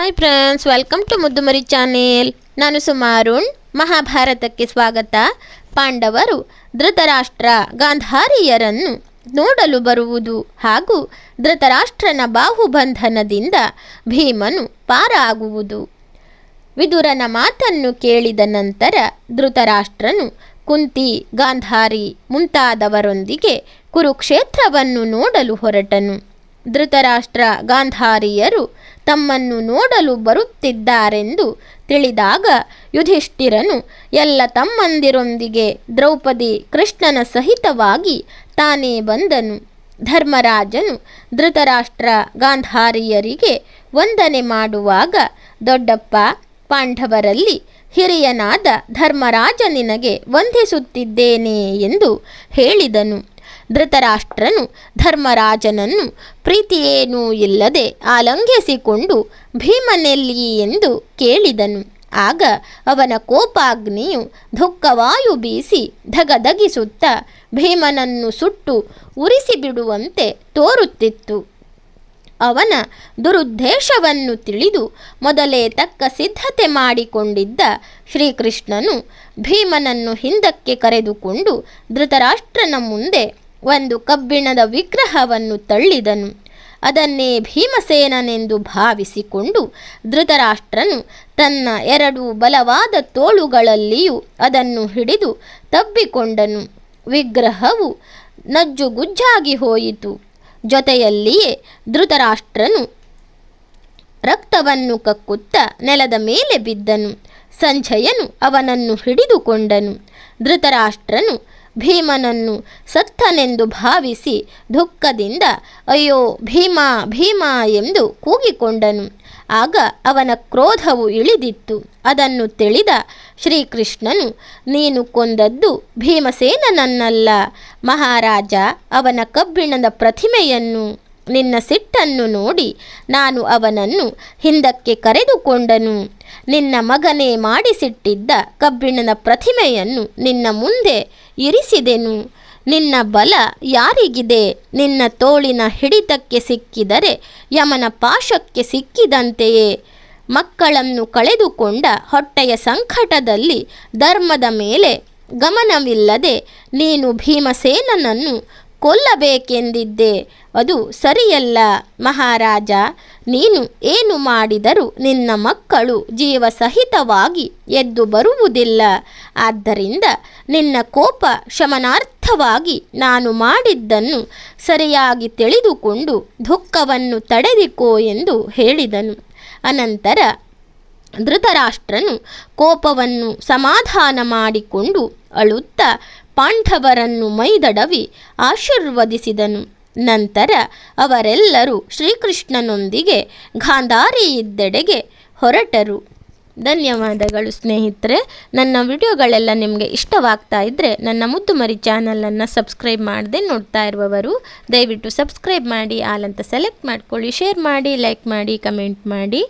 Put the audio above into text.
Hi friends, welcome to Muddumari channel. ನಾನು ಸುಮಾರುಣ್. ಮಹಾಭಾರತಕ್ಕೆ ಸ್ವಾಗತ. ಪಾಂಡವರು ಧೃತರಾಷ್ಟ್ರ ಗಾಂಧಾರಿಯರನ್ನು ನೋಡಲು ಬರುವುದು ಹಾಗೂ ಧೃತರಾಷ್ಟ್ರನ ಬಾಹುಬಂಧನದಿಂದ ಭೀಮನು ಪಾರಾಗುವುದು. ವಿದುರನ ಮಾತನ್ನು ಕೇಳಿದ ನಂತರ ಧೃತರಾಷ್ಟ್ರನು ಕುಂತಿ, ಗಾಂಧಾರಿ ಮುಂತಾದವರೊಂದಿಗೆ ಕುರುಕ್ಷೇತ್ರವನ್ನು ನೋಡಲು ಹೊರಟನು. ಧೃತರಾಷ್ಟ್ರ ಗಾಂಧಾರಿಯರು ತಮ್ಮನ್ನು ನೋಡಲು ಬರುತ್ತಿದ್ದಾರೆಂದು ತಿಳಿದಾಗ ಯುಧಿಷ್ಠಿರನು ಎಲ್ಲ ತಮ್ಮಂದಿರೊಂದಿಗೆ ದ್ರೌಪದಿ ಕೃಷ್ಣನ ಸಹಿತವಾಗಿ ತಾನೇ ಬಂದನು. ಧರ್ಮರಾಜನು ಧೃತರಾಷ್ಟ್ರ ಗಾಂಧಾರಿಯರಿಗೆ ವಂದನೆ ಮಾಡುವಾಗ, ದೊಡ್ಡಪ್ಪ, ಪಾಂಡವರಲ್ಲಿ ಹಿರಿಯನಾದ ಧರ್ಮರಾಜ ನಿನಗೆ ವಂದಿಸುತ್ತಿದ್ದೇನೆ ಎಂದು ಹೇಳಿದನು. ಧೃತರಾಷ್ಟ್ರನು ಧರ್ಮರಾಜನನ್ನು ಪ್ರೀತಿಯೇನೂ ಇಲ್ಲದೆ ಆಲಂಘಿಸಿಕೊಂಡು ಭೀಮನೆಲ್ಲಿ ಎಂದು ಕೇಳಿದನು. ಆಗ ಅವನ ಕೋಪಾಗ್ನಿಯು ದುಃಖವಾಯು ಬೀಸಿ ಧಗಧಗಿಸುತ್ತಾ ಭೀಮನನ್ನು ಸುಟ್ಟು ಉರಿಸಿಬಿಡುವಂತೆ ತೋರುತ್ತಿತ್ತು. ಅವನ ದುರುದ್ದೇಶವನ್ನು ತಿಳಿದು ಮೊದಲೇ ತಕ್ಕ ಸಿದ್ಧತೆ ಮಾಡಿಕೊಂಡಿದ್ದ ಶ್ರೀಕೃಷ್ಣನು ಭೀಮನನ್ನು ಹಿಂದಕ್ಕೆ ಕರೆದುಕೊಂಡು ಧೃತರಾಷ್ಟ್ರನ ಮುಂದೆ ಒಂದು ಕಬ್ಬಿಣದ ವಿಗ್ರಹವನ್ನು ತಳ್ಳಿದನು. ಅದನ್ನೇ ಭೀಮಸೇನನೆಂದು ಭಾವಿಸಿಕೊಂಡು ಧೃತರಾಷ್ಟ್ರನು ತನ್ನ ಎರಡು ಬಲವಾದ ತೋಳುಗಳಲ್ಲಿಯೂ ಅದನ್ನು ಹಿಡಿದು ತಬ್ಬಿಕೊಂಡನು. ವಿಗ್ರಹವು ನಜ್ಜುಗುಜ್ಜಾಗಿ ಹೋಯಿತು. ಜೊತೆಯಲ್ಲಿಯೇ ಧೃತರಾಷ್ಟ್ರನು ರಕ್ತವನ್ನು ಕಕ್ಕುತ್ತಾ ನೆಲದ ಮೇಲೆ ಬಿದ್ದನು. ಸಂಜಯನು ಅವನನ್ನು ಹಿಡಿದುಕೊಂಡನು. ಧೃತರಾಷ್ಟ್ರನು ಭೀಮನನ್ನು ಸತ್ತನೆಂದು ಭಾವಿಸಿ ದುಃಖದಿಂದ ಅಯ್ಯೋ ಭೀಮ ಭೀಮ ಎಂದು ಕೂಗಿಕೊಂಡನು. ಆಗ ಅವನ ಕ್ರೋಧವು ಇಳಿದಿತ್ತು. ಅದನ್ನು ತಿಳಿದ ಶ್ರೀಕೃಷ್ಣನು, ನೀನು ಕೊಂದದ್ದು ಭೀಮಸೇನನನ್ನಲ್ಲ ಮಹಾರಾಜ, ಅವನ ಕಬ್ಬಿಣದ ಪ್ರತಿಮೆಯನ್ನು. ನಿನ್ನ ಸಿಟ್ಟನ್ನು ನೋಡಿ ನಾನು ಅವನನ್ನು ಹಿಂದಕ್ಕೆ ಕರೆದುಕೊಂಡನು. ನಿನ್ನ ಮಗನೇ ಮಾಡಿಸಿಟ್ಟಿದ್ದ ಕಬ್ಬಿಣದ ಪ್ರತಿಮೆಯನ್ನು ನಿನ್ನ ಮುಂದೆ ಇರಿಸಿದೆನು. ನಿನ್ನ ಬಲ ಯಾರಿಗಿದೆ? ನಿನ್ನ ತೋಳಿನ ಹಿಡಿತಕ್ಕೆ ಸಿಕ್ಕಿದರೆ ಯಮನ ಪಾಶಕ್ಕೆ ಸಿಕ್ಕಿದಂತೆಯೇ. ಮಕ್ಕಳನ್ನು ಕಳೆದುಕೊಂಡ ಹೊಟ್ಟೆಯ ಸಂಕಟದಲ್ಲಿ ಧರ್ಮದ ಮೇಲೆ ಗಮನವಿಲ್ಲದೆ ನೀನು ಭೀಮಸೇನನನ್ನು ಕೊಲ್ಲಬೇಕೆಂದಿದ್ದೆ. ಅದು ಸರಿಯಲ್ಲ ಮಹಾರಾಜ. ನೀನು ಏನು ಮಾಡಿದರೂ ನಿನ್ನ ಮಕ್ಕಳು ಜೀವಸಹಿತವಾಗಿ ಎದ್ದು ಬರುವುದಿಲ್ಲ. ಆದ್ದರಿಂದ ನಿನ್ನ ಕೋಪ ಶಮನಾರ್ಥವಾಗಿ ನಾನು ಮಾಡಿದ್ದನ್ನು ಸರಿಯಾಗಿ ತಿಳಿದುಕೊಂಡು ದುಃಖವನ್ನು ತಡೆದಿಕೋ ಎಂದು ಹೇಳಿದನು. ಅನಂತರ ಧೃತರಾಷ್ಟ್ರನು ಕೋಪವನ್ನು ಸಮಾಧಾನ ಮಾಡಿಕೊಂಡು ಅಳುತ್ತಾ ಪಾಂಡವರನ್ನು ಮೈದಡವಿ ಆಶೀರ್ವದಿಸಿದನು. ನಂತರ ಅವರೆಲ್ಲರೂ ಶ್ರೀಕೃಷ್ಣನೊಂದಿಗೆ ಗಾಂಧಾರಿಯಿದ್ದೆಡೆಗೆ ಹೊರಟರು. ಧನ್ಯವಾದಗಳು ಸ್ನೇಹಿತರೆ. ನನ್ನ ವಿಡಿಯೋಗಳೆಲ್ಲ ನಿಮಗೆ ಇಷ್ಟವಾಗ್ತಾ ಇದ್ದರೆ ನನ್ನ ಮುದ್ದುಮರಿ ಚಾನಲನ್ನು ಸಬ್ಸ್ಕ್ರೈಬ್ ಮಾಡದೆ ನೋಡ್ತಾ ಇರುವವರು ದಯವಿಟ್ಟು ಸಬ್ಸ್ಕ್ರೈಬ್ ಮಾಡಿ, ಆಲ್ ಅಂತ ಸೆಲೆಕ್ಟ್ ಮಾಡ್ಕೊಳ್ಳಿ, ಶೇರ್ ಮಾಡಿ, ಲೈಕ್ ಮಾಡಿ, ಕಮೆಂಟ್ ಮಾಡಿ.